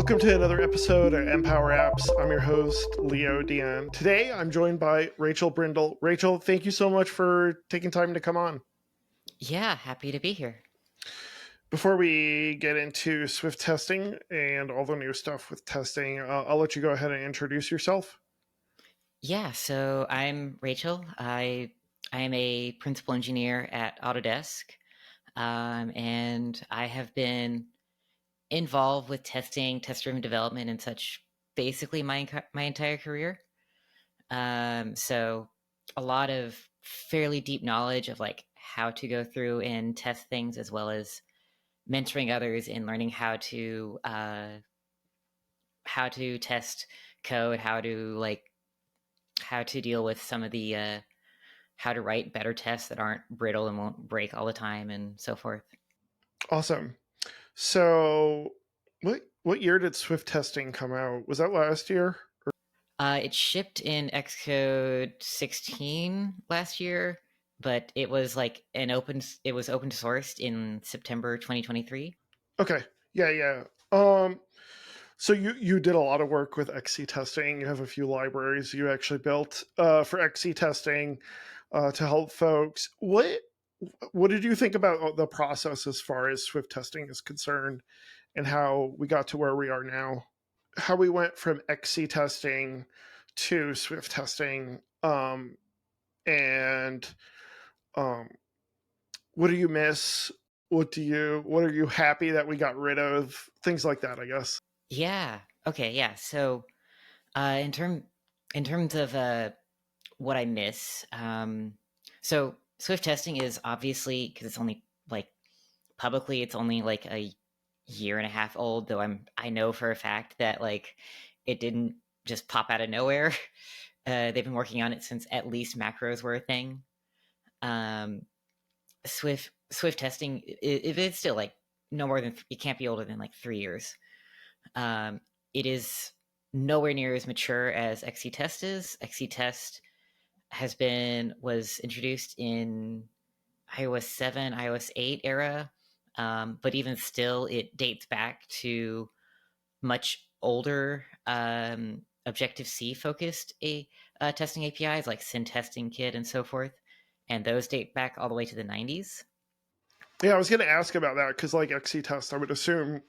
Welcome to another episode of Empower Apps. I'm your host, Leo Dion. Today, I'm joined by Rachel Brindle. Rachel, thank you so much for taking time to come on. Yeah, happy to be here. Before we get into Swift testing and all the new stuff with testing, I'll let you go ahead and introduce yourself. Yeah, so I'm Rachel. I am a principal engineer at Autodesk, and I have been involved with testing, test-driven development, and such basically my entire career. So a lot of fairly deep knowledge of like how to go through and test things, as well as mentoring others in learning how to test code, how to deal with some of the how to write better tests that aren't brittle and won't break all the time and so forth. Awesome. So, what year did Swift testing come out? Was that last year? It shipped in Xcode 16 last year, but it was it was open sourced in September 2023. Okay. Yeah. So you did a lot of work with XC testing. You have a few libraries you actually built for XC testing to help folks. What did you think about the process as far as Swift testing is concerned, and how we got to where we are now? How we went from XC testing to Swift testing, and um, what do you miss? What are you happy that we got rid of? Things like that, I guess. Yeah. Okay. Yeah. So uh, in term in terms of what I miss, so Swift testing is obviously, because it's only like publicly, it's only like a year and a half old, though I know for a fact that like it didn't just pop out of nowhere. They've been working on it since at least macros were a thing. um Swift testing, if it's still like no more than, it can't be older than like 3 years. It is nowhere near as mature as XCTest is. XCTest was introduced in iOS 7, iOS 8 era. But even still, it dates back to much older Objective-C focused testing APIs like Testing Kit and so forth. And those date back all the way to the 90s. Yeah, I was going to ask about that because, like, XC test, I would assume,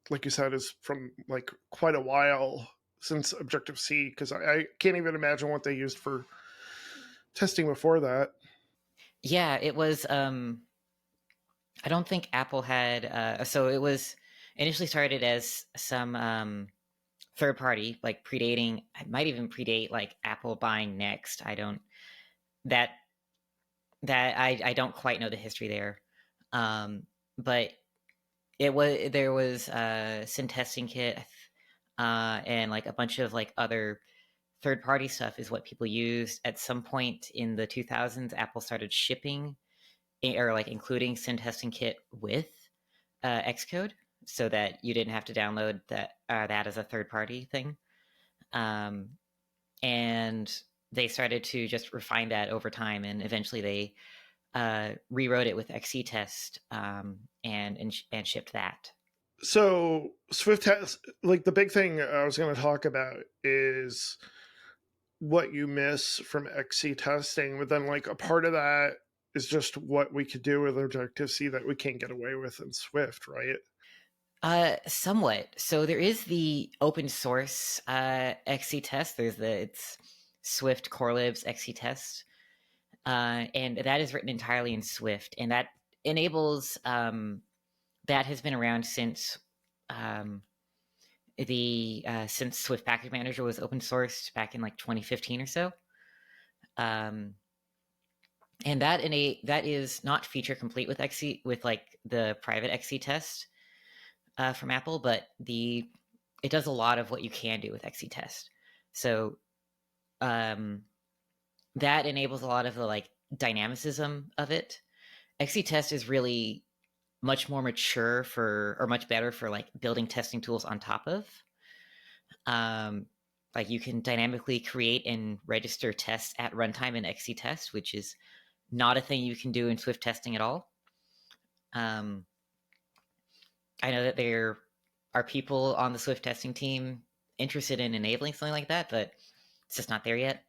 like you said, is from like quite a while since Objective C. Because I can't even imagine what they used for testing before that. Yeah, it was. I don't think Apple had. So it was initially started as some third party, like predating. It might even predate like Apple buying Next. I don't that that I don't quite know the history there. But there was Testing Kit, and like a bunch of like other third party stuff is what people used. At some point in the 2000s, Apple started shipping or like including Testing Kit with Xcode, so that you didn't have to download that as a third party thing. Um, and they started to just refine that over time, and eventually they rewrote it with XCTest, and shipped that. So Swift test, like the big thing I was going to talk about is what you miss from XC testing, but then like a part of that is just what we could do with Objective C that we can't get away with in Swift, right? Somewhat. So there is the open source XCTest. It's Swift Corelib's XCTest, and that is written entirely in Swift, and that enables that has been around since since Swift Package Manager was open sourced back in like 2015 or so. And that is not feature complete with with like the private XCTest from Apple, but it does a lot of what you can do with XCTest. So that enables a lot of the like dynamicism of it. XCTest is really much more mature or much better for like building testing tools on top of. Like you can dynamically create and register tests at runtime in XCTest, which is not a thing you can do in Swift testing at all. I know that are people on the Swift testing team interested in enabling something like that, but it's just not there yet.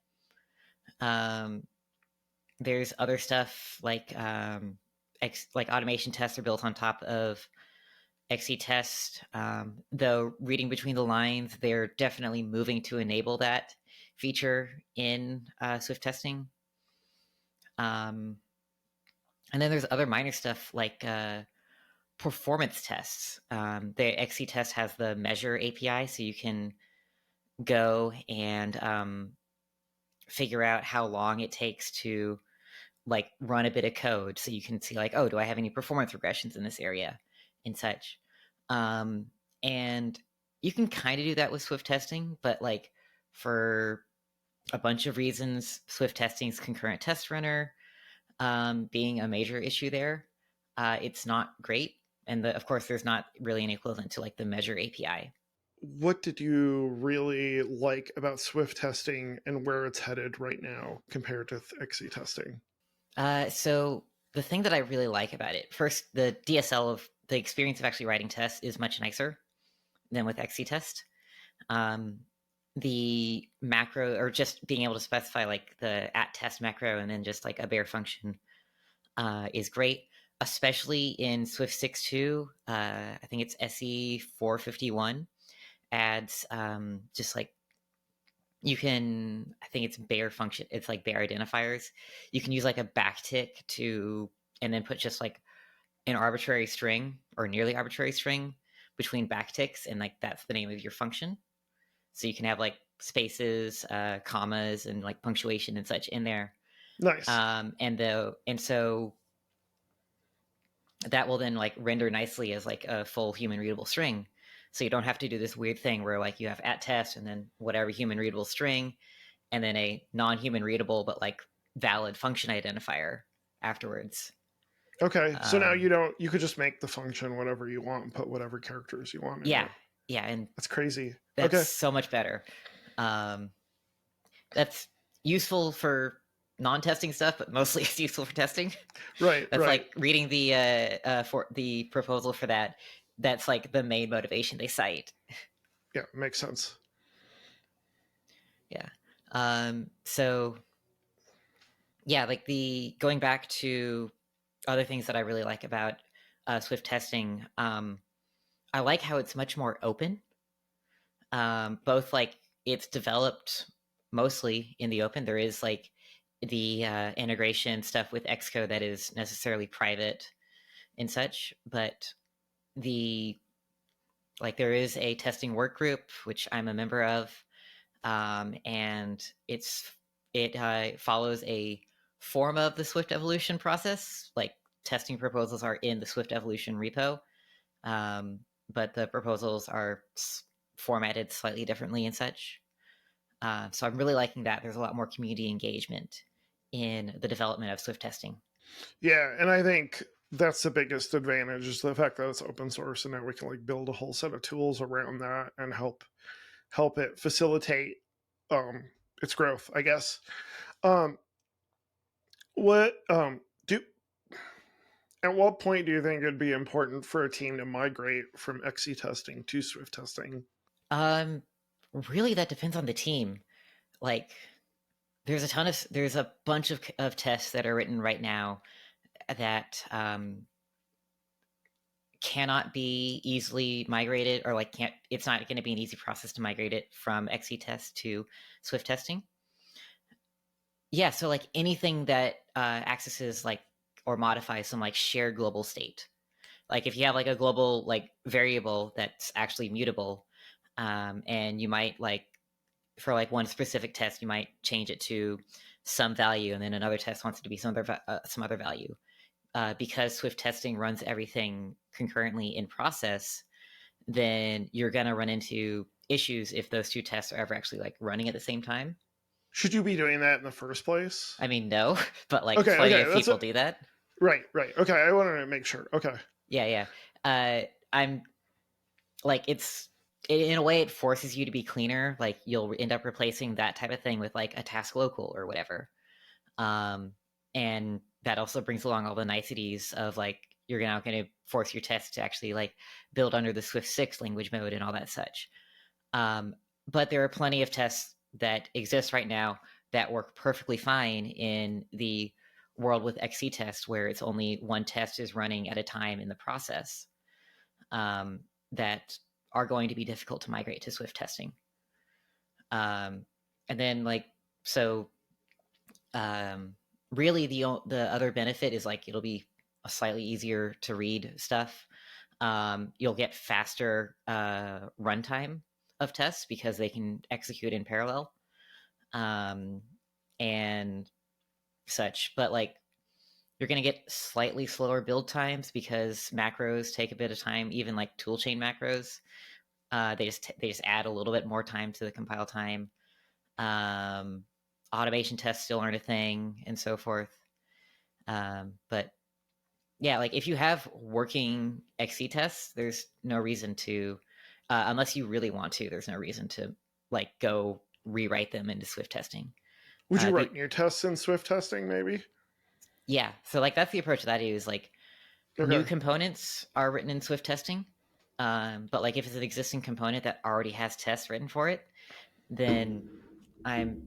There's other stuff like automation tests are built on top of XCTest. Though reading between the lines, they're definitely moving to enable that feature in Swift testing. And then there's other minor stuff like performance tests. The XCTest has the measure API, so you can go and figure out how long it takes to like run a bit of code, so you can see like, oh, do I have any performance regressions in this area and such. And you can kind of do that with Swift testing, but like for a bunch of reasons, Swift testing's concurrent test runner being a major issue there, it's not great. And of course, there's not really an equivalent to like the measure API. What did you really like about Swift testing and where it's headed right now compared to XC testing? So the thing that I really like about it, first, the DSL of the experience of actually writing tests is much nicer than with XCTest. The macro, or just being able to specify like the @test macro and then just like a bare function, is great, especially in Swift 6.2. I think it's SE 451 adds just like you can, I think it's bare function, it's like bare identifiers. You can use like a backtick to, and then put just like an arbitrary string or nearly arbitrary string between backticks, and like that's the name of your function. So you can have like spaces, commas, and like punctuation and such in there. Nice. And so that will then like render nicely as like a full human readable string. So you don't have to do this weird thing where like you have @test and then whatever human readable string, and then a non-human readable but like valid function identifier afterwards. Okay, so now you could just make the function whatever you want and put whatever characters you want in Yeah, it. yeah, and That's crazy. that's Okay. so much better. Um, that's useful for non-testing stuff, but mostly it's useful for testing. Right, That's right. like reading the for the proposal for that. That's like the main motivation they cite. Yeah, makes sense. Yeah. So yeah, like the going back to other things that I really like about Swift testing. I like how it's much more open. Both like it's developed mostly in the open. There is like the integration stuff with Xcode that is necessarily private and such, but the like there is a testing work group which I'm a member of, and it follows a form of the Swift evolution process. Like testing proposals are in the Swift evolution repo, but the proposals are formatted slightly differently and such. So I'm really liking that. There's a lot more community engagement in the development of Swift testing. Yeah, and I think that's the biggest advantage is the fact that it's open source and now we can like build a whole set of tools around that and help it facilitate its growth, I guess. Um what do At what point do you think it'd be important for a team to migrate from XC testing to Swift testing? Um, Really, that depends on the team. Like, there's a bunch of tests that are written right now that cannot be easily migrated, or like can't. It's not going to be an easy process to migrate it from XCTest to Swift testing. Yeah, so like anything that accesses like or modifies some like shared global state. Like if you have like a global like variable that's actually mutable, and you might like for like one specific test you might change it to some value, and then another test wants it to be some other value. Because Swift testing runs everything concurrently in process, then you're gonna run into issues if those two tests are ever actually like running at the same time. Should you be doing that in the first place? I mean, no, but like Okay, plenty okay, of that's people do that. right. Okay, I wanted to make sure. Okay. Yeah, yeah. I'm like in a way it forces you to be cleaner. Like you'll end up replacing that type of thing with like a task local or whatever. And that also brings along all the niceties of like you're now going to force your tests to actually like build under the Swift 6 language mode and all that such. But there are plenty of tests that exist right now that work perfectly fine in the world with XCTest, where it's only one test is running at a time in the process, that are going to be difficult to migrate to Swift testing. And then like, so really the other benefit is like it'll be a slightly easier to read stuff. You'll get faster runtime of tests because they can execute in parallel, and such. But like you're going to get slightly slower build times because macros take a bit of time. Even like toolchain macros, they just add a little bit more time to the compile time. Automation tests still aren't a thing, and so forth. But yeah, like if you have working XCTests, there's no reason to, unless you really want to, there's no reason to like go rewrite them into Swift testing. Would you write new tests in Swift testing, maybe? Yeah, so like that's the approach that I use. Like new components are written in Swift testing, but like if it's an existing component that already has tests written for it, then I'm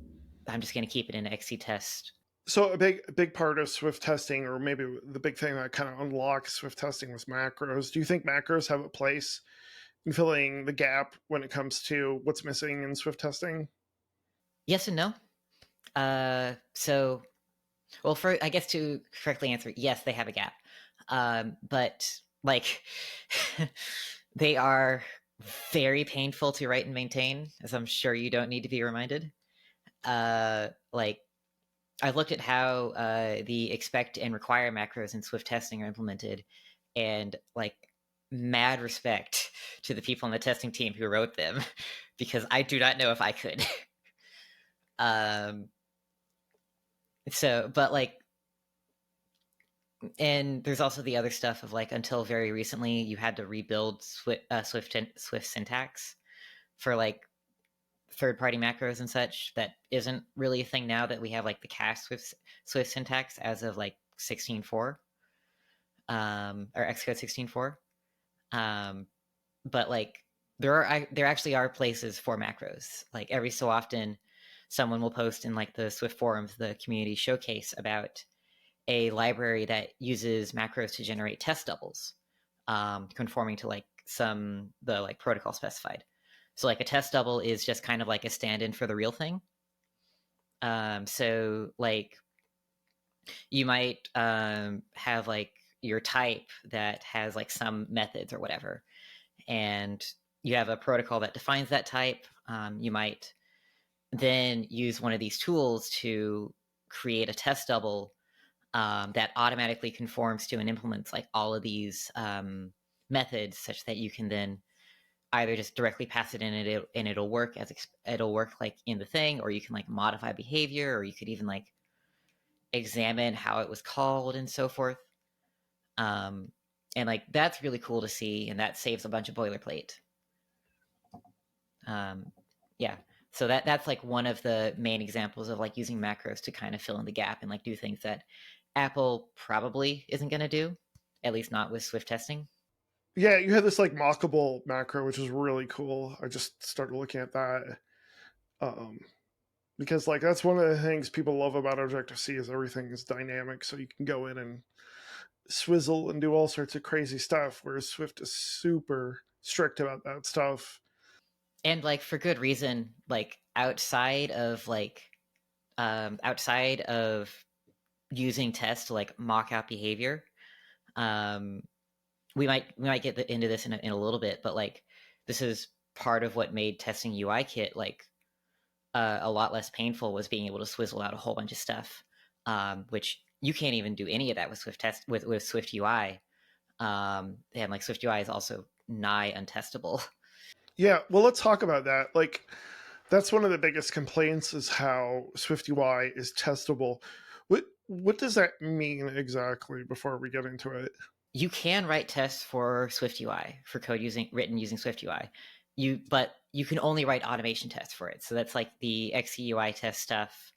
just going to keep it in XCTest. So a big part of Swift testing, or maybe the big thing that kind of unlocks Swift testing, was macros. Do you think macros have a place in filling the gap when it comes to what's missing in Swift testing? Yes and no. So, well, for I guess to correctly answer, yes, they have a gap, but like they are very painful to write and maintain, as I'm sure you don't need to be reminded. Like I've looked at how the expect and require macros in Swift testing are implemented, and like mad respect to the people on the testing team who wrote them, because I do not know if I could. So, but like, and there's also the other stuff of like until very recently you had to rebuild Swift syntax for like third-party macros and such. That isn't really a thing now that we have like the cache Swift syntax as of like 16.4, or Xcode 16.4. But like there actually are places for macros. Like every so often, someone will post in like the Swift forums, the community showcase, about a library that uses macros to generate test doubles, conforming to like the like protocol specified. So like a test double is just kind of like a stand-in for the real thing. So like you might have like your type that has like some methods or whatever, and you have a protocol that defines that type. You might then use one of these tools to create a test double that automatically conforms to and implements like all of these methods, such that you can then either just directly pass it in and it'll work like in the thing, or you can like modify behavior, or you could even like examine how it was called and so forth. And like that's really cool to see, and that saves a bunch of boilerplate. Yeah, so that's like one of the main examples of like using macros to kind of fill in the gap and like do things that Apple probably isn't going to do, at least not with Swift testing. Yeah, you had this like mockable macro, which is really cool. I just started looking at that, um, because like that's one of the things people love about Objective C is everything is dynamic, so you can go in and swizzle and do all sorts of crazy stuff. Whereas Swift is super strict about that stuff. And like for good reason. Like outside of using tests to like mock out behavior, um, we might get into this in a little bit, but like this is part of what made testing UI kit like a lot less painful, was being able to swizzle out a whole bunch of stuff, which you can't even do any of that with with Swift UI. And like Swift UI is also nigh untestable. Yeah, well, let's talk about that. Like, that's one of the biggest complaints is how SwiftUI is testable. What does that mean exactly before we get into it? You can write tests for Swift UI, for code written using Swift UI. But you can only write automation tests for it. So that's like the XCUI test stuff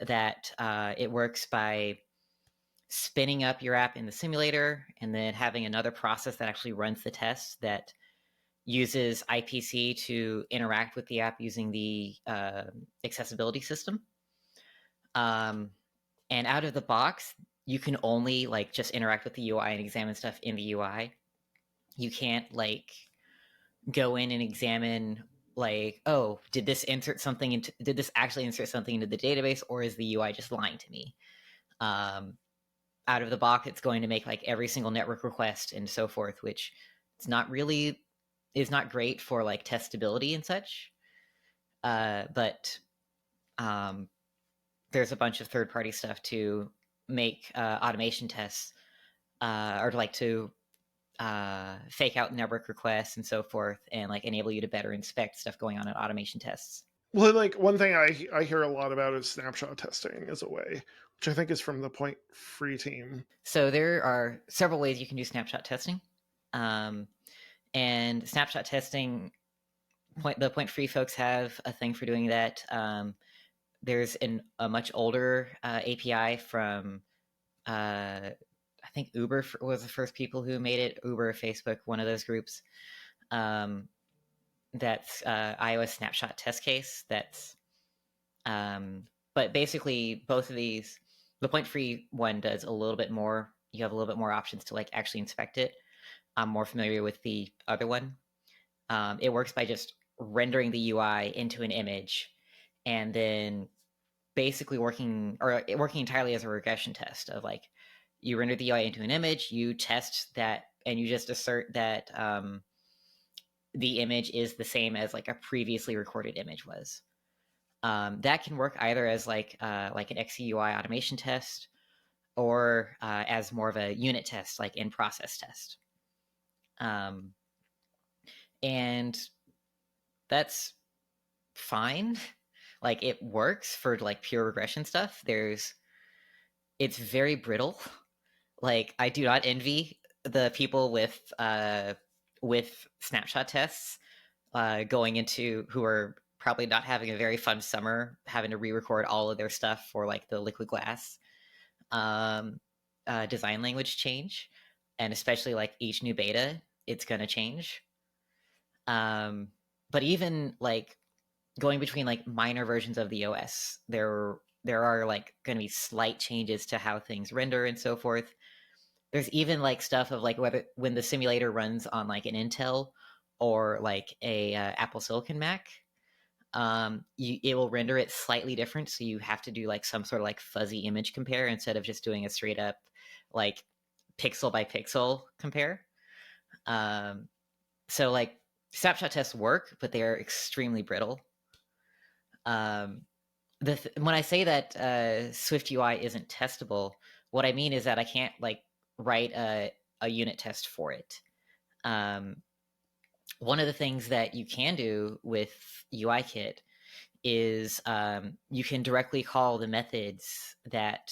that it works by spinning up your app in the simulator and then having another process that actually runs the test that uses IPC to interact with the app using the accessibility system. And out of the box, you can only like just interact with the UI and examine stuff in the UI. You can't like go in and examine like, oh, did this actually insert something into the database, or is the UI just lying to me? Out of the box, it's going to make like every single network request and so forth, which it's not really is not great for like testability and such. But there's a bunch of third-party stuff to make automation tests, or like to fake out network requests and so forth, and like enable you to better inspect stuff going on in automation tests. Well, like one thing I hear a lot about is snapshot testing as a way, which I think is from the Point Free team. So there are several ways you can do snapshot testing, and snapshot testing. The Point Free folks have a thing for doing that. There's a much older API from I think Uber was the first people who made it. Uber, Facebook, one of those groups. That's iOS snapshot test case. That's but basically both of these, the Point Free one does a little bit more. You have a little bit more options to like actually inspect it. I'm more familiar with the other one. It works by just rendering the UI into an image, and then basically working entirely as a regression test of like you render the UI into an image, you test that, and you just assert that the image is the same as like a previously recorded image was. That can work either as like an XCTest automation test, or as more of a unit test, like in process test. And that's fine. Like it works for like pure regression stuff. It's very brittle. Like I do not envy the people with snapshot tests going into who are probably not having a very fun summer, having to re-record all of their stuff for like the liquid glass design language change, and especially like each new beta, it's going to change. But even like going between like minor versions of the OS, there are like going to be slight changes to how things render and so forth. There's even like stuff of like whether when the simulator runs on like an Intel or like a Apple Silicon Mac, it will render it slightly different. So you have to do like some sort of like fuzzy image compare instead of just doing a straight up like pixel by pixel compare. So like snapshot tests work, but they are extremely brittle. When I say that SwiftUI isn't testable, what I mean is that I can't like write a unit test for it. One of the things that you can do with UIKit is you can directly call the methods that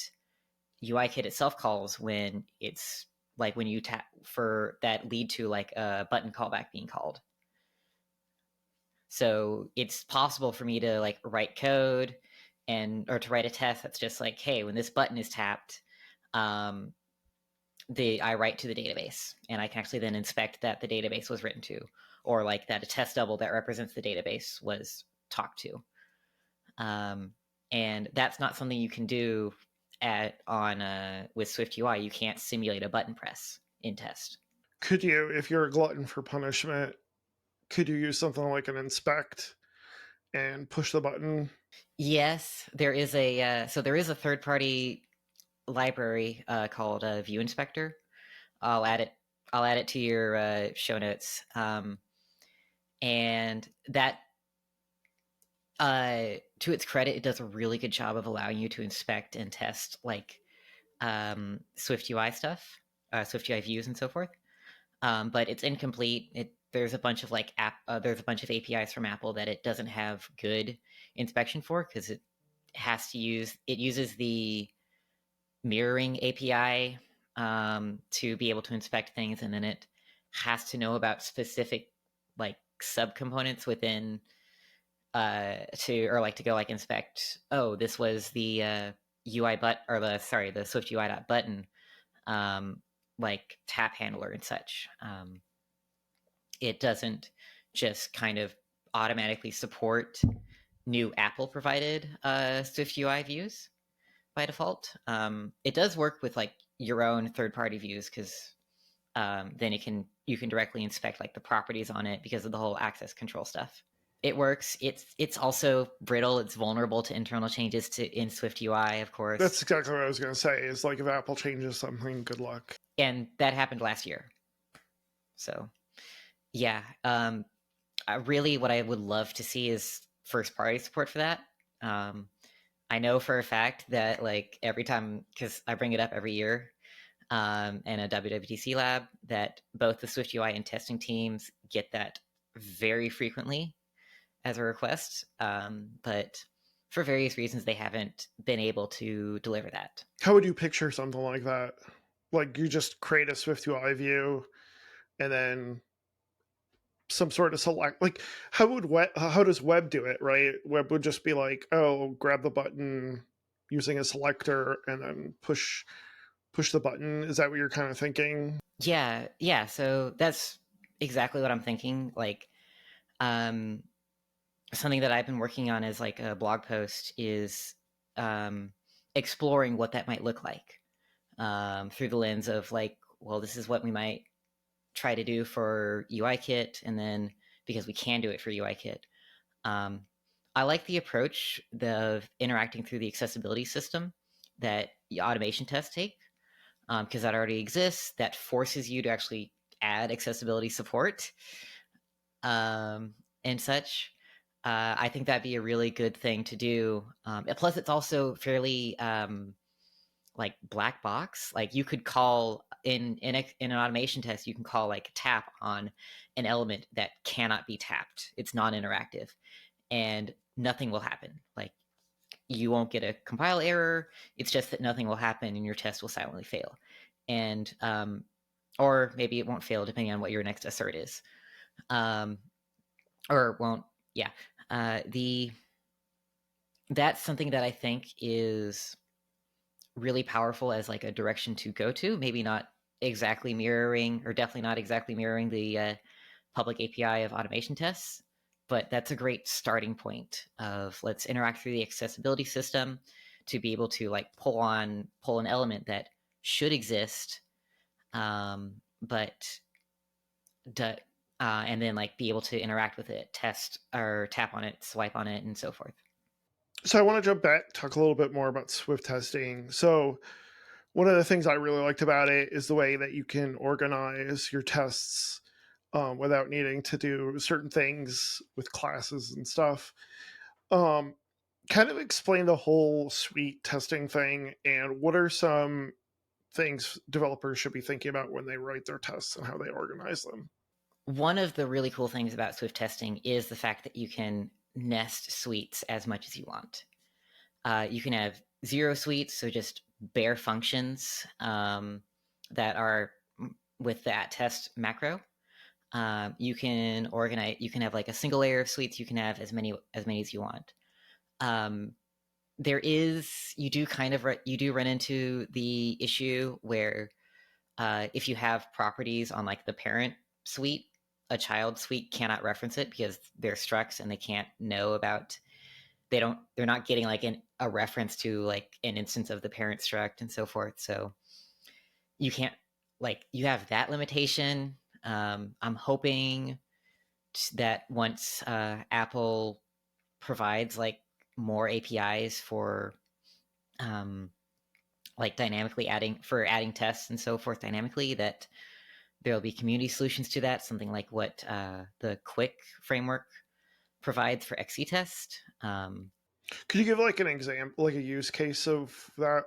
UIKit itself calls when it's like when you tap for that lead to like a button callback being called. So it's possible for me to like write code or to write a test that's just like, hey, when this button is tapped, I write to the database, and I can actually then inspect that the database was written to, or like that a test double that represents the database was talked to. And that's not something you can do with SwiftUI. You can't simulate a button press in test. Could you, if you're a glutton for punishment, could you use something like an inspect and push the button? Yes, there is a third party library called View Inspector. I'll add it to your show notes. And that, to its credit, it does a really good job of allowing you to inspect and test like SwiftUI stuff, SwiftUI views and so forth. But it's incomplete. There's a bunch of like there's a bunch of APIs from Apple that it doesn't have good inspection for, because it uses the mirroring API to be able to inspect things, and then it has to know about specific like subcomponents within to go like inspect. Oh, this was the UI the Swift UI button, like tap handler and such. It doesn't just kind of automatically support new Apple provided Swift UI views by default. It does work with like your own third party views because then you can directly inspect like the properties on it because of the whole access control stuff. It works. It's also brittle. It's vulnerable to internal changes in SwiftUI, of That's course. exactly what I was going to say. Is like if Apple changes something, good luck. And that happened last year. So yeah, really, what I would love to see is first party support for that. I know for a fact that like every time, because I bring it up every year in a WWDC lab, that both the SwiftUI and testing teams get that very frequently as a request, but for various reasons they haven't been able to deliver that. How would you picture something like that? Like you just create a SwiftUI view, and then some sort of select. Like how does web do it? Right, web would just be like, oh, grab the button using a selector, and then push the button. Is that what you're kind of thinking? Yeah. So that's exactly what I'm thinking. Like, um, something that I've been working on is like a blog post is um, exploring what that might look like through the lens of like, well, this is what we might try to do for UIKit, and then because we can do it for UIKit. Um, I like the approach of interacting through the accessibility system that the automation tests take because that already exists. That forces you to actually add accessibility support and such. I think that'd be a really good thing to do. Plus, it's also fairly like black box. Like you could call in an automation test, you can call like tap on an element that cannot be tapped. It's non-interactive, and nothing will happen. Like you won't get a compile error. It's just that nothing will happen, and your test will silently fail. And or maybe it won't fail depending on what your next assert is. Um, or won't. Yeah. The That's something that I think is really powerful as like a direction to go to. Maybe not exactly mirroring, or definitely not exactly mirroring the public API of automation tests, but that's a great starting point of let's interact through the accessibility system to be able to like pull an element that should exist, but and then like be able to interact with it, test or tap on it, swipe on it, and so forth. So I want to jump back, talk a little bit more about Swift testing. So one of the things I really liked about it is the way that you can organize your tests without needing to do certain things with classes and stuff. Um, kind of explain the whole suite testing thing and what are some things developers should be thinking about when they write their tests and how they organize them. One of the really cool things about Swift testing is the fact that you can nest suites as much as you want. You can have zero suites, so just bare functions that are with that test macro. You can organize. You can have like a single layer of suites. You can have as many as you want. You do run into the issue where if you have properties on like the parent suite, a child suite cannot reference it because they're structs and they can't know about. They're not getting like a reference to like an instance of the parent struct and so forth. So you can't like you have that limitation. I'm hoping that once Apple provides like more APIs for like dynamically adding tests and so forth dynamically, that there'll be community solutions to that, something like what the Quick framework provides for XCTest. Could you give like an example, like a use case of that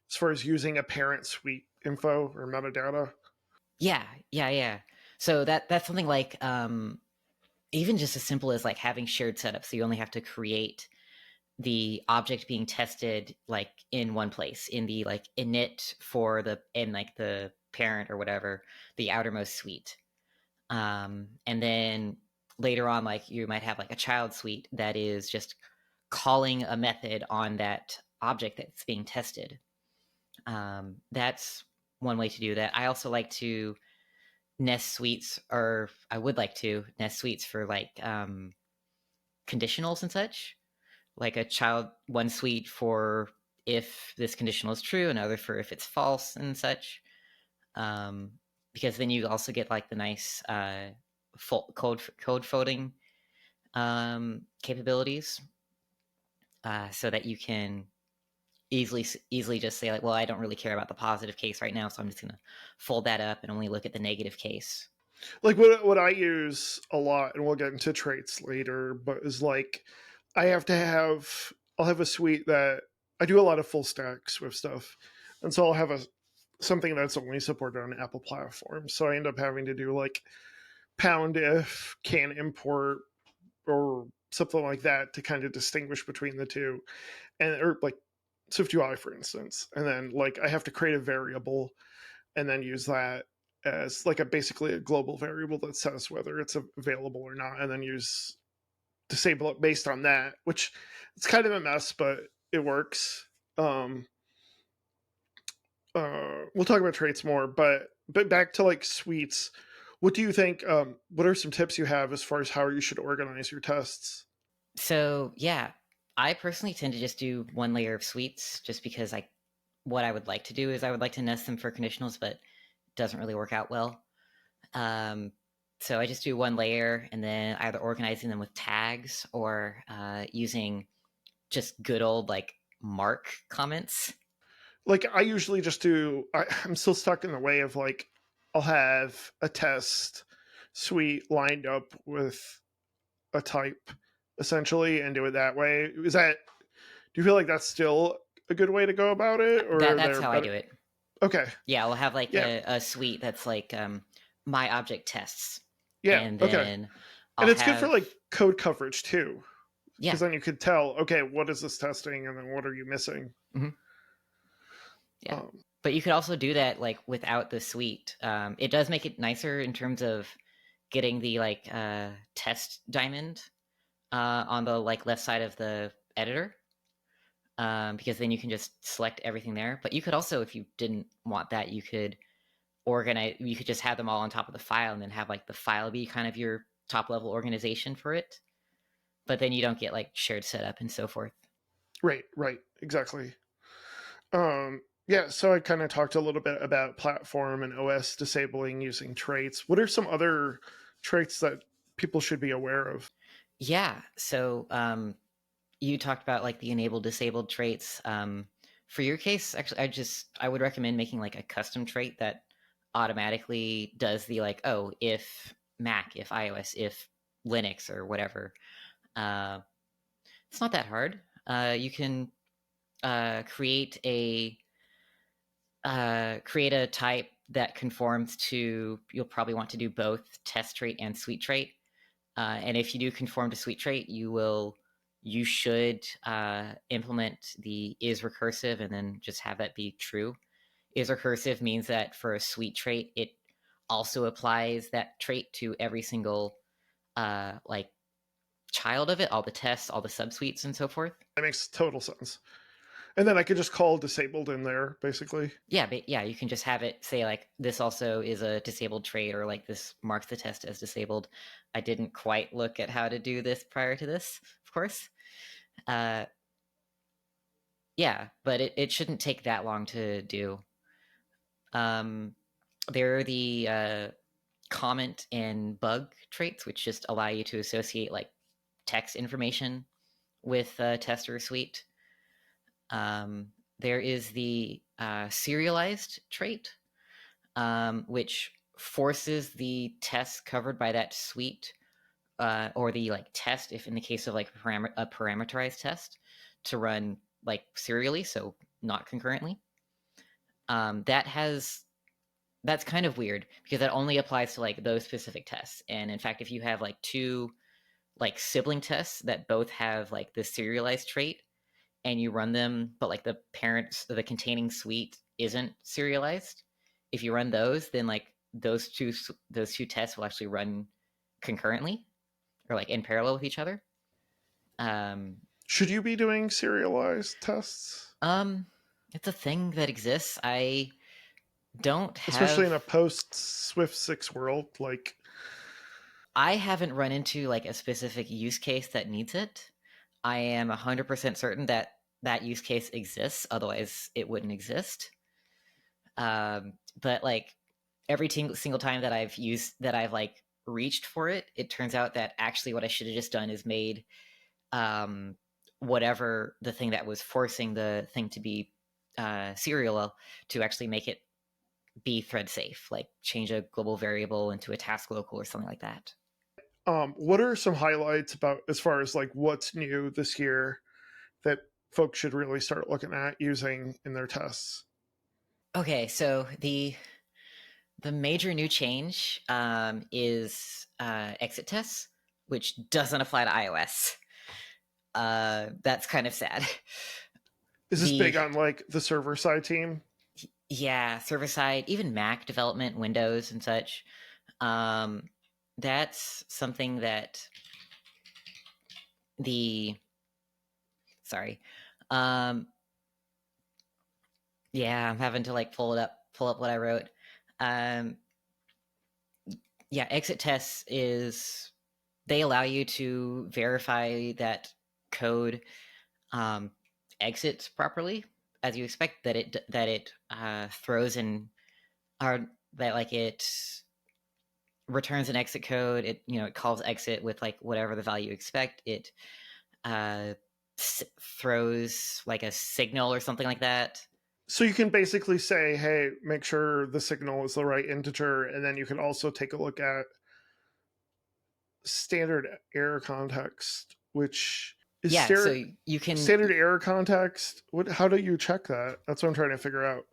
as far as using a parent suite info or metadata? Yeah. So that's something like even just as simple as like having shared setup. So you only have to create the object being tested like in one place in the like init for the in like the parent or whatever, the outermost suite. And then later on, like you might have like a child suite that is just calling a method on that object that's being tested. That's one way to do that. I also like to nest suites, or I would like to nest suites for like conditionals and such, like a child one suite for if this conditional is true, another for if it's false and such. Um, because then you also get like the nice code folding capabilities, so that you can easily just say like, well, I don't really care about the positive case right now, so I'm just gonna fold that up and only look at the negative case. Like what I use a lot, and we'll get into traits later, but is like I'll have a suite that I do a lot of full stack Swift stuff, and so I'll have a something that's only supported on Apple platforms. So I end up having to do like pound if, can import, or something like that to kind of distinguish between the two, and or like SwiftUI, for instance, and then like I have to create a variable and then use that as like a basically a global variable that says whether it's available or not, and then use disable it based on that, which it's kind of a mess, but it works. Um, we'll talk about traits more, but back to like suites. What do you think? What are some tips you have as far as how you should organize your tests? So yeah, I personally tend to just do one layer of suites, just because what I would like to do is I would like to nest them for conditionals, but it doesn't really work out well. Um, so I just do one layer and then either organizing them with tags or using just good old like mark comments. Like I usually just do. I'm still stuck in the way of like I'll have a test suite lined up with a type essentially and do it that way. Is that do you feel like that's still a good way to go about it, or are That's there how I better? do it. Okay, Yeah, we'll have like yeah, a suite that's like my object tests, yeah, and okay, then I'll and it's good for have like code coverage too, yeah, because then you could tell, okay, what is this testing, and then what are you missing? mhm, yeah. Um, But you could also do that like without the suite. It does make it nicer in terms of getting the like test diamond on the like left side of the editor, because then you can just select everything there. But you could also, if you didn't want that, you could organize. You could just have them all on top of the file, and then have like the file be kind of your top level organization for it. But then you don't get like shared setup and so forth. right, exactly. Yeah, so I kind of talked a little bit about platform and OS disabling using traits. What are some other traits that people should be aware of? Yeah. So you talked about like the enable disabled traits. For your case, actually, I would recommend making like a custom trait that automatically does the like, oh, if Mac, if iOS, if Linux or whatever. Uh, it's not that hard. You can create a type that conforms to. You'll probably want to do both test trait and suite trait. And if you do conform to suite trait, you should implement the is recursive and then just have that be true. Is recursive means that for a suite trait, it also applies that trait to every single like child of it, all the tests, all the subsuites, and so forth. That makes total sense. And then I could just call disabled in there, basically. Yeah, but yeah, you can just have it say like this also is a disabled trait, or like this marks the test as disabled. I didn't quite look at how to do this prior to this, of course. Uh, yeah, but it shouldn't take that long to do. Um, there are the comment and bug traits, which just allow you to associate like text information with tester suite. There is the serialized trait, which forces the tests covered by that suite, or the like test, if in the case of like a parameterized test, to run like serially, so not concurrently. That has That's kind of weird because that only applies to like those specific tests. And in fact, if you have like two like sibling tests that both have like the serialized trait and you run them, but like the containing suite isn't serialized, if you run those, then like those two tests will actually run concurrently or like in parallel with each other. Um, Should you be doing serialized tests? Um, it's a thing that exists. I don't Especially have in a post Swift 6 world, like I haven't run into like a specific use case that needs it. I am 100% certain that that use case exists, otherwise it wouldn't exist. But like every single time that I've like reached for it, it turns out that actually what I should have just done is made um, whatever the thing that was forcing the thing to be serial to actually make it be thread safe, like change a global variable into a task local or something like that. what are some highlights about as far as like what's new this year that folks should really start looking at using in their tests? Okay, so the major new change is exit tests, which doesn't apply to iOS. That's kind of sad. Is this The big on like the server side team? Yeah, server side, even Mac development, Windows and such. Um, that's something that the sorry. Um, yeah, I'm having to like pull up what I wrote. Um, yeah, exit tests is they allow you to verify that code um, exits properly as you expect that it throws in or that like it returns an exit code. It it calls exit with like whatever the value you expect. It uh, throws like a signal or something like that. So you can basically say, hey, make sure the signal is the right integer, and then you can also take a look at standard error context, which is Yeah, so you can standard error context. What? How do you check that? That's what I'm trying to figure out.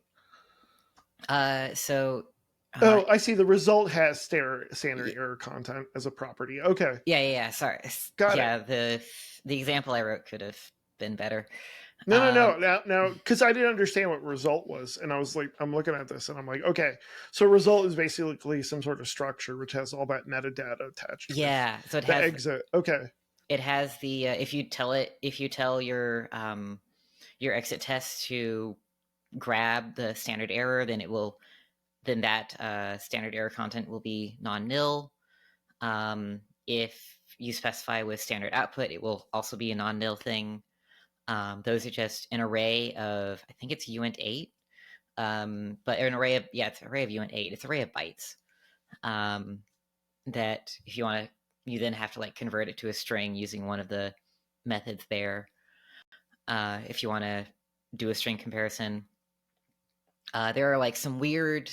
so uh, Oh, I see. The result has standard y- error content as a property. Okay, yeah, sorry. got it. Yeah, the example I wrote could have been better. No, no, Um, no. Now, because I didn't understand what result was, and I was like, I'm looking at this, and I'm like, okay, so result is basically some sort of structure which has all that metadata attached with yeah, so the exit. Okay, it has the if you tell your exit test to grab the standard error, then it will then that standard error content will be non-nil. If you specify with standard output, it will also be a non-nil thing. Those are just an array of, I think it's uint8, but an array of, yeah, it's an array of uint8. It's an array of bytes um, that if you want to, you then have to like convert it to a string using one of the methods there. If you want to do a string comparison, there are like some weird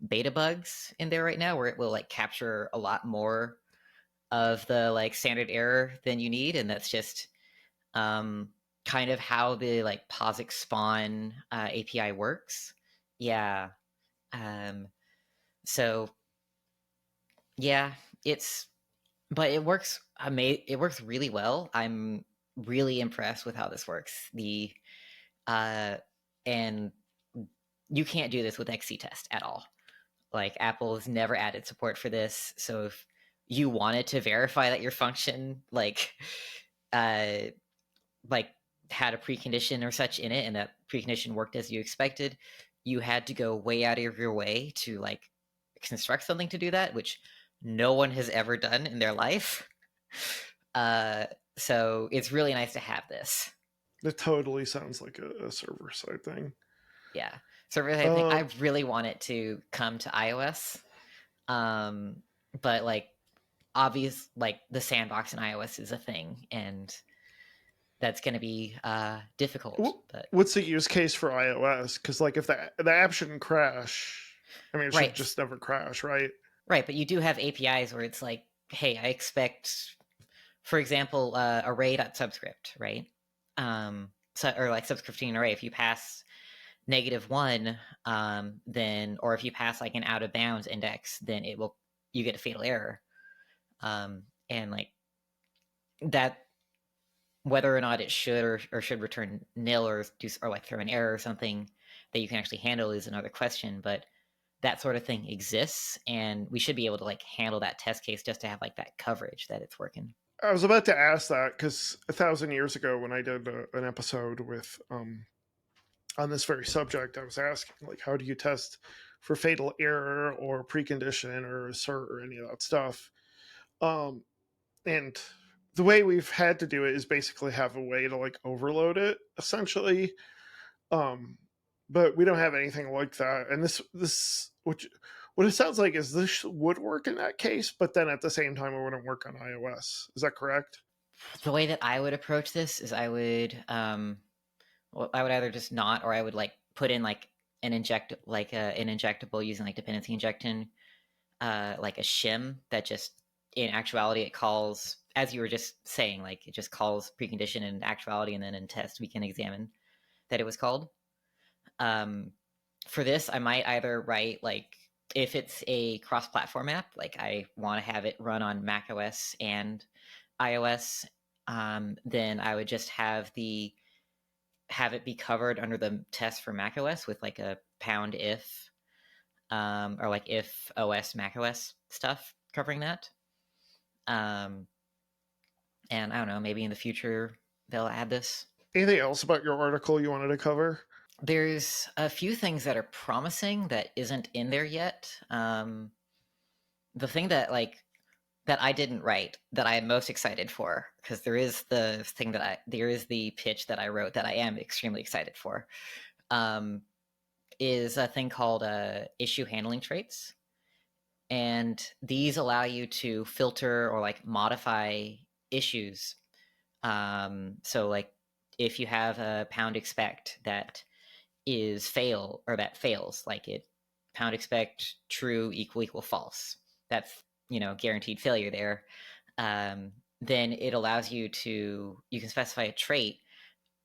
beta bugs in there right now where it will like capture a lot more of the like standard error than you need, and that's just um, kind of how the like POSIX spawn API works. Yeah. Um, so yeah, it's but it works. It works really well. I'm really impressed with how this works. The uh, and you can't do this with XCTest at all. Like Apple has never added support for this. So if you wanted to verify that your function uh like had a precondition or such in it and that precondition worked as you expected, you had to go way out of your way to like construct something to do that, which no one has ever done in their life. Uh so it's really nice to have this. that totally sounds like a server side thing. Yeah. So really I think I Um, really want it to come to iOS. Um but like obvious like the sandbox in iOS is a thing and that's going to be difficult. But what's the use case for iOS? Because like if the app shouldn't crash, I mean it should right, just never crash, right? right. But you do have APIs where it's like, hey, I expect, for example, array.subscript, right? So, or like subscripting array. If you pass -1, then or if you pass like an out of bounds index, then it will you get a fatal error. And like that whether or not it should or should return nil or do or like throw an error or something that you can actually handle is another question. But that sort of thing exists, and we should be able to like handle that test case just to have like that coverage that it's working. I was about to ask that because 1,000 years ago, when I did an episode with on this very subject, I was asking like, how do you test for fatal error or precondition or assert or any of that stuff? Um, and the way we've had to do it is basically have a way to like overload it essentially. Um, but we don't have anything like that. And this which what it sounds like is this would work in that case, but then at the same time it wouldn't work on iOS. Is that correct? The way that I would approach this is well, I would either just not, or I would like put in like an injectable using like dependency injection, like a shim that just in actuality it calls, as you were just saying, like it just calls precondition in actuality, and then in test we can examine that it was called. Um, for this, I might either write like, if it's a cross-platform app, like I want to have it run on Mac OS and iOS, then I would just have it be covered under the test for Mac OS with like a pound if, or like if OS Mac OS stuff covering that. Um, and I don't know, maybe in the future they'll add this. Anything else about your article you wanted to cover? There's a few things that are promising that isn't in there yet. The thing that I didn't write that I am most excited for, because there is the pitch that I wrote that I am extremely excited for, um, is a thing called issue handling traits, and these allow you to filter or like modify issues. So like if you have a pound expect that that fails, like it pound expect true equal false, that's guaranteed failure there. Then it allows you can specify a trait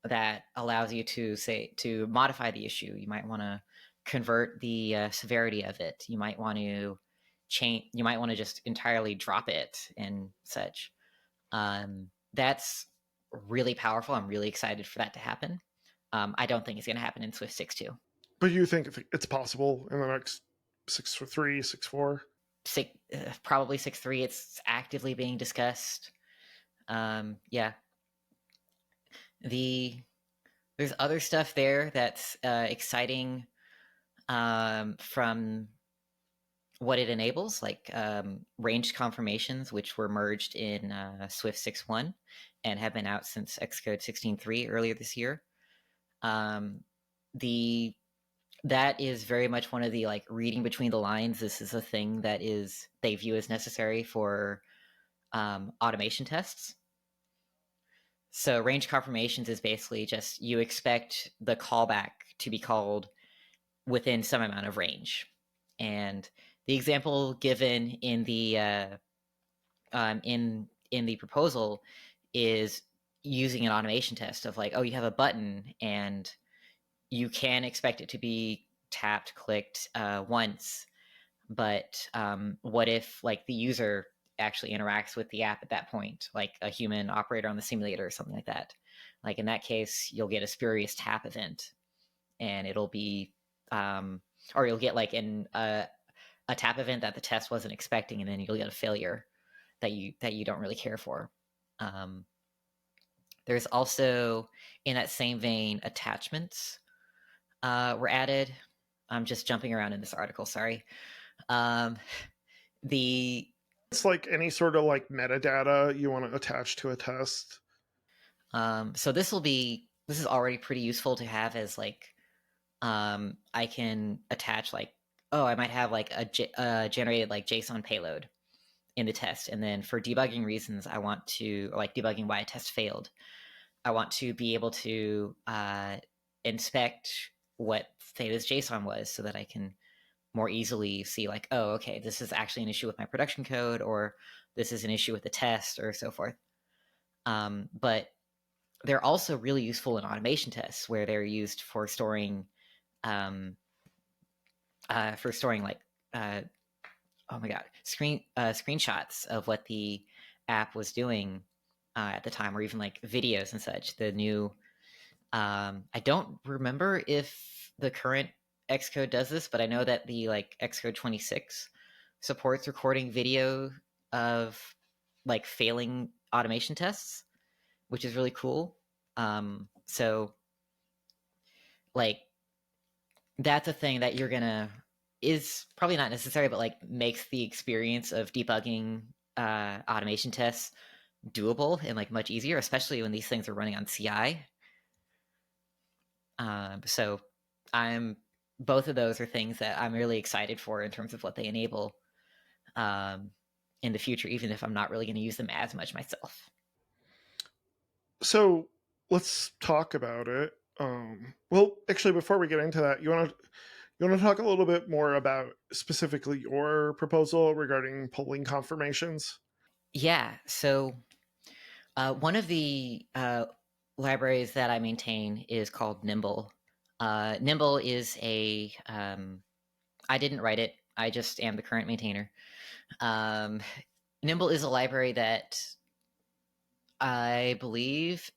that allows you to modify the issue. You might want to convert the severity of it. You might want to change. You might want to just entirely drop it and such. That's really powerful. I'm really excited for that to happen. I don't think it's going to happen in Swift 6.2. But you think it's possible in the next 6.3, 6.4? Probably 6.3. It's actively being discussed. Yeah. There's other stuff there that's exciting from what it enables, like ranged confirmations, which were merged in Swift 6.1 and have been out since Xcode 16.3 earlier this year. The that is very much one of the like reading between the lines. This is a thing that they view as necessary for automation tests. So range confirmations is basically just you expect the callback to be called within some amount of range. And the example given in the in the proposal is using an automation test of like, oh, you have a button and you can expect it to be tapped, clicked once, but what if like the user actually interacts with the app at that point, like a human operator on the simulator or something like that? Like in that case, you'll get a spurious tap event, and it'll be, or you'll get like a tap event that the test wasn't expecting, and then you'll get a failure that you don't really care for. There's also, in that same vein, attachments were added. I'm just jumping around in this article. Sorry. The It's like any sort of like metadata you want to attach to a test. So this is already pretty useful to have as like I can attach like, oh, I might have like a generated like JSON payload in the test, and then for debugging reasons I want to, like debugging why a test failed, I want to be able to inspect what say this JSON was, so that I can more easily see like, oh, okay, this is actually an issue with my production code, or this is an issue with the test, or so forth. But they're also really useful in automation tests, where they're used for storing like oh my god, screenshots of what the app was doing at the time, or even like videos and such. The new I don't remember if the current Xcode does this, but I know that the like Xcode 26 supports recording video of like failing automation tests, which is really cool. So like that's a thing that you're gonna is probably not necessary, but like makes the experience of debugging automation tests doable and like much easier, especially when these things are running on CI. So I'm both of those are things that I'm really excited for in terms of what they enable um, in the future, even if I'm not really going to use them as much myself. So let's talk about it. Well, actually, before we get into that, you want to talk a little bit more about specifically your proposal regarding polling confirmations? Yeah. So one of the libraries that I maintain is called Nimble. Nimble is a I didn't write it. I just am the current maintainer. Um, Nimble is a library that I believe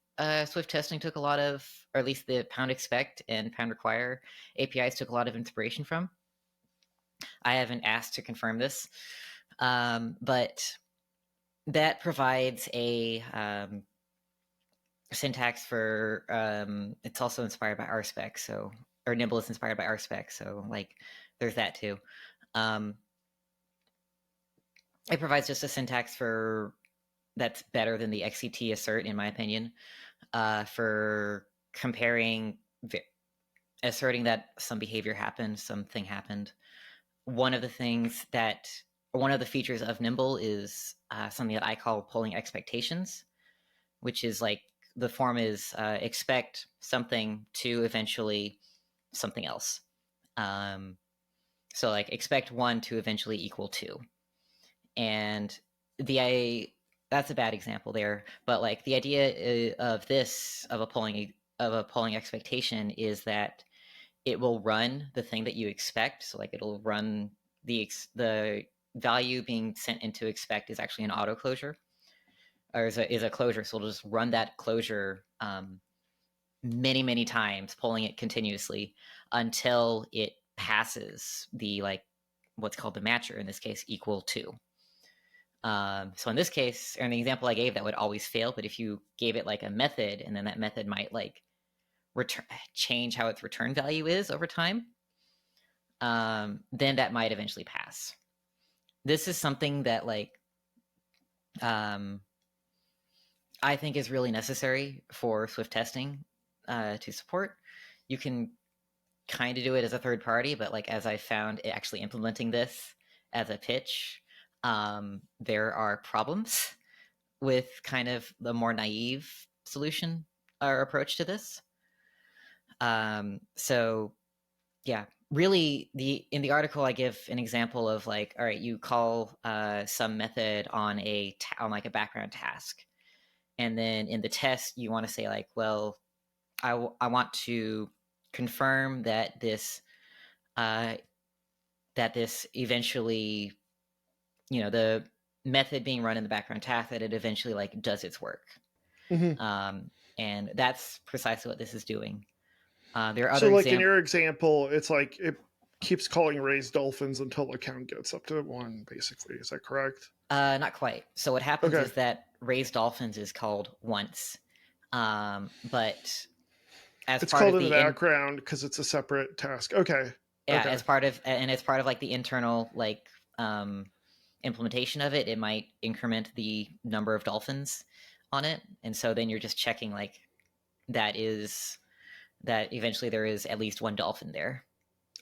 Swift testing took a lot of, or at least the pound expect and pound require APIs took a lot of inspiration from. I haven't asked to confirm this, but that provides a syntax for. It's also inspired by RSpec, so or Nimble is inspired by RSpec, so like there's that too. Um, it provides just a syntax for that's better than the XCT assert, in my opinion, for comparing, asserting that some behavior happened, something happened. One of the things that, or one of the features of Nimble is something that I call polling expectations, which is like the form is expect something to eventually something else. Um, so like expect 1 to eventually equal 2. And that's a bad example there, but like the idea of this of a polling expectation is that it will run the thing that you expect. So like it'll run the value being sent into expect is actually an auto closure or is a closure. So it'll just run that closure many times, polling it continuously until it passes the like what's called the matcher, in this case equal to. So in this case, or in the example I gave, that would always fail. But if you gave it like a method, and then that method might like change how its return value is over time, then that might eventually pass. This is something that like um, I think is really necessary for Swift testing to support. You can kind of do it as a third party, but like as I found actually implementing this as a pitch, there are problems with kind of the more naive solution or approach to this. So yeah, really in the article I give an example of like, all right, you call some method on on like a background task, and then in the test you want to say like, well, I want to confirm uh, that this eventually, the method being run in the background task, that it eventually like does its work. Mm-hmm. And that's precisely what this is doing. There are So, other like in examples. your example, it's like it keeps calling raised dolphins until the count gets up to 1, basically. Is that correct? Not quite. So what happens Okay. is that raised dolphins is called once, but as It's part called of in the the background because it's a separate task. Okay. yeah, Okay. as part of like the internal like um, implementation of it, it might increment the number of dolphins on it, and so then you're just checking like that is that eventually there is at least one dolphin there.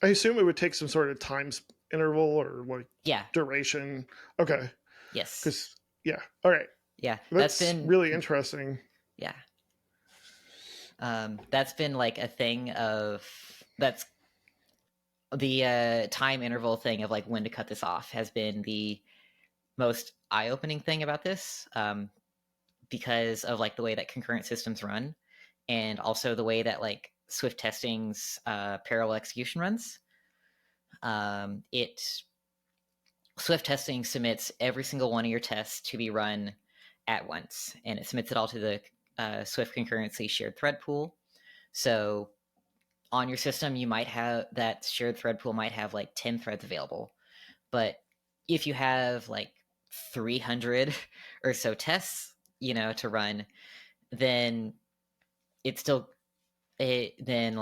I assume it would take some sort of time interval or like Yeah. duration. Okay. Yes. Because, yeah. All right. Yeah. That's That's been really interesting. yeah. That's been like a thing of that's the time interval thing of like when to cut this off has been the most eye-opening thing about this, because of like the way that concurrent systems run, and also the way that like Swift testing's parallel execution runs. It Swift testing submits every single one of your tests to be run at once, and it submits it all to the Swift concurrency shared thread pool. So on your system, you might have that shared thread pool might have like 10 threads available. But if you have like 300 or so tests, to run, then it's still then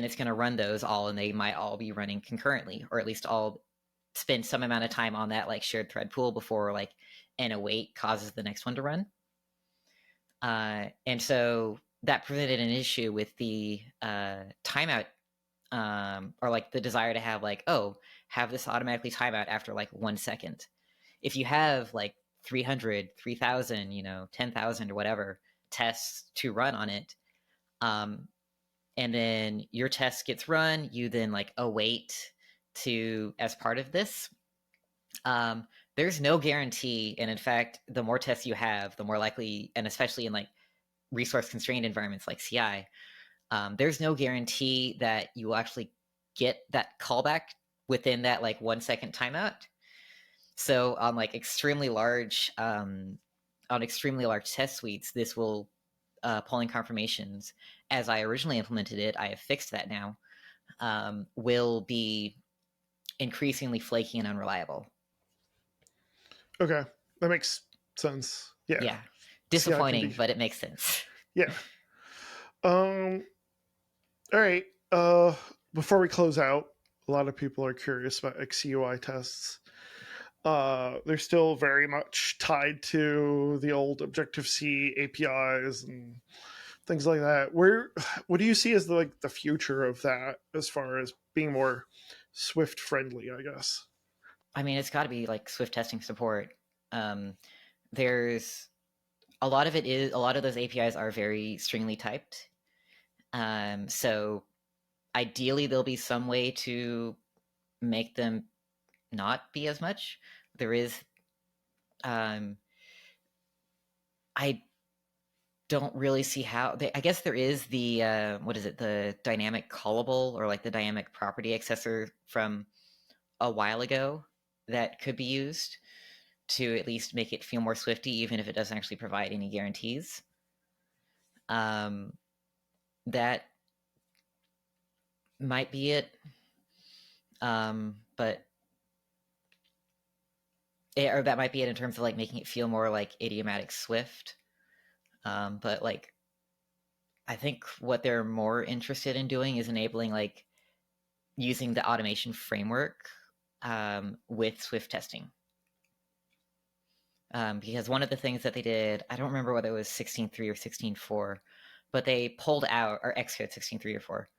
it's going to run those all, and they might all be running concurrently, or at least all spend some amount of time on that like shared thread pool before like an await causes the next one to run. And so that presented an issue with the timeout, or like the desire to have like, oh, have this automatically timeout after like 1 second. If you have like 300, 3,000, 10,000 or whatever tests to run on it, and then your test gets run, you then like await to as part of this. There's no guarantee, and in fact, the more tests you have, the more likely, and especially in like resource constrained environments like CI, there's no guarantee that you will actually get that callback within that like 1 second timeout. So on like extremely large test suites, this will polling confirmations, as I originally implemented it, I have fixed that now, will be increasingly flaky and unreliable. Okay, that makes sense. Yeah. Yeah. CI can Disappointing, be. but it makes sense. Yeah. All right. Before we close out, a lot of people are curious about XCUI tests. They're still very much tied to the old Objective-C APIs and things like that. What do you see as the future of that, as far as being more Swift friendly, I guess? I mean, it's got to be like Swift testing support. There's a lot of those APIs are very stringly typed. So ideally, there'll be some way to make them not be as much. There is, I don't really see how. I guess there is the the dynamic callable, or like the dynamic property accessor from a while ago that could be used to at least make it feel more Swifty, even if it doesn't actually provide any guarantees. That might be it. But or that might be it in terms of like making it feel more like idiomatic Swift. But like, I think what they're more interested in doing is enabling like using the automation framework with Swift testing. Because one of the things that they did, I don't remember whether it was 16.3 or 16.4, but they pulled out, or Xcode 16.3 or 4,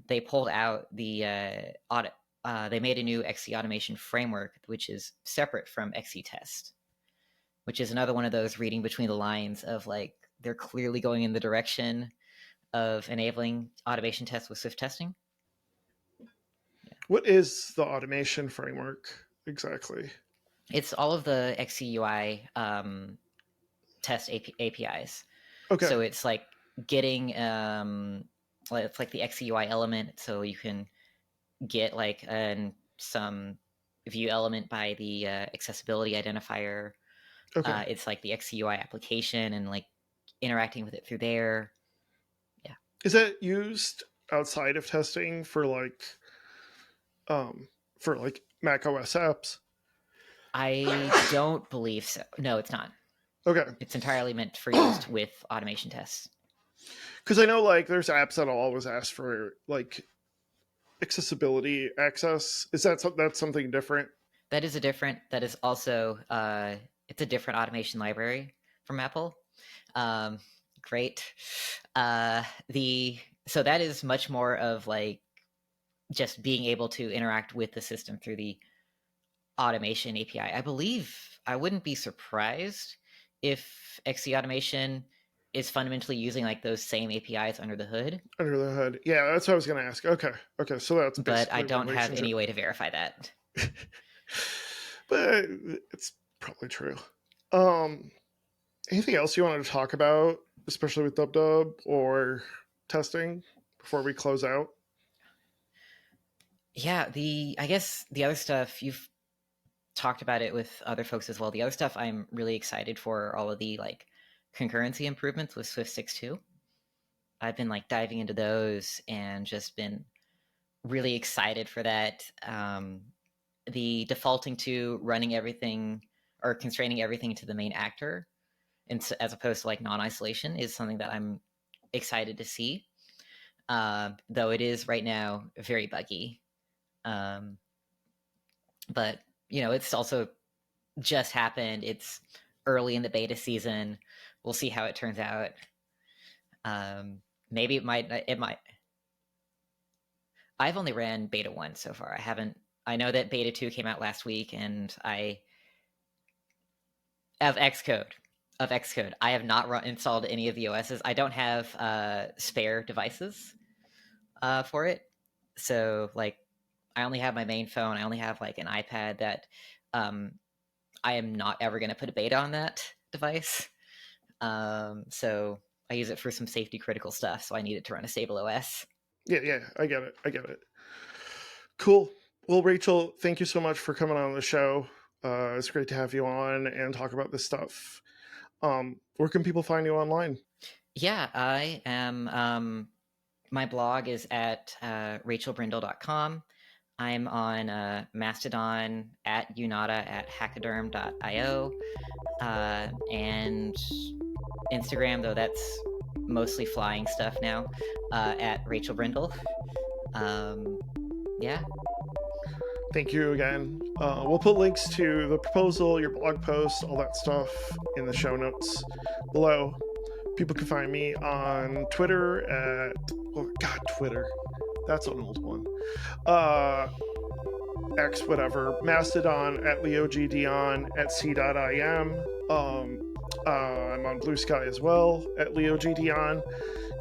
they pulled out the audit. They made a new XC automation framework, which is separate from XCTest, which is another one of those reading between the lines of like, they're clearly going in the direction of enabling automation tests with Swift testing. Yeah. What is the automation framework exactly? It's all of the XCUI test APIs. Okay. So it's like getting it's like the XCUI element, so you can get like some view element by the accessibility identifier. Okay. It's like the XCUI application and like interacting with it through there. Yeah. Is that used outside of testing for like Mac OS apps? I don't believe so. No, it's not. Okay. It's entirely meant for use with automation tests. Because I know like there's apps that'll always ask for like accessibility access. Is that's something different? That is also it's a different automation library from Apple. Great. So that is much more of like just being able to interact with the system through the automation API. I believe I wouldn't be surprised if XC automation is fundamentally using like those same APIs under the hood. Under the hood. Yeah, that's what I was going to ask. Okay. Okay. So that's But I basically don't have any way to verify that. But it's probably true. Anything else you wanted to talk about, especially with DubDub or testing, before we close out? Yeah, I guess the other stuff, you've talked about it with other folks as well. The other stuff I'm really excited for are all of the like concurrency improvements with Swift 6.2. I've been like diving into those and just been really excited for that. The defaulting to running everything, or constraining everything to the main actor, and so, as opposed to like non-isolation, is something that I'm excited to see. Though it is right now very buggy. But it's also just happened. It's early in the beta season. We'll see how it turns out. Maybe it might. I've only ran beta 1 so far. I know that beta 2 came out last week, and of Xcode. I have not installed any of the OSs. I don't have spare devices for it. So like, I only have my main phone. I only have like an iPad that I am not ever going to put a beta on that device. So I use it for some safety critical stuff. So I need it to run a stable OS. Yeah, I get it. Cool. Well, Rachel, thank you so much for coming on the show. It's great to have you on and talk about this stuff. Where can people find you online? Yeah, I am. My blog is at rachelbrindle.com. I'm on Mastodon at Unata at hackaderm.io, and Instagram, though that's mostly flying stuff now, at Rachel Brindle. Yeah. Thank you again. We'll put links to the proposal, your blog post, all that stuff in the show notes below. People can find me on Twitter at... Oh, God, Twitter. That's an old one. X, whatever. Mastodon at LeoGDion at c.im. I'm on Blue Sky as well at LeoGDion.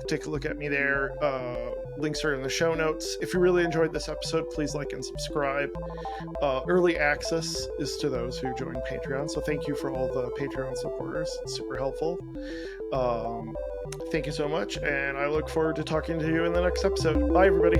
Take a look at me there. Links are in the show notes. If you really enjoyed this episode, please like and subscribe. Early access is to those who join Patreon, so thank you for all the Patreon supporters. It's super helpful. Thank you so much, and I look forward to talking to you in the next episode. Bye, everybody.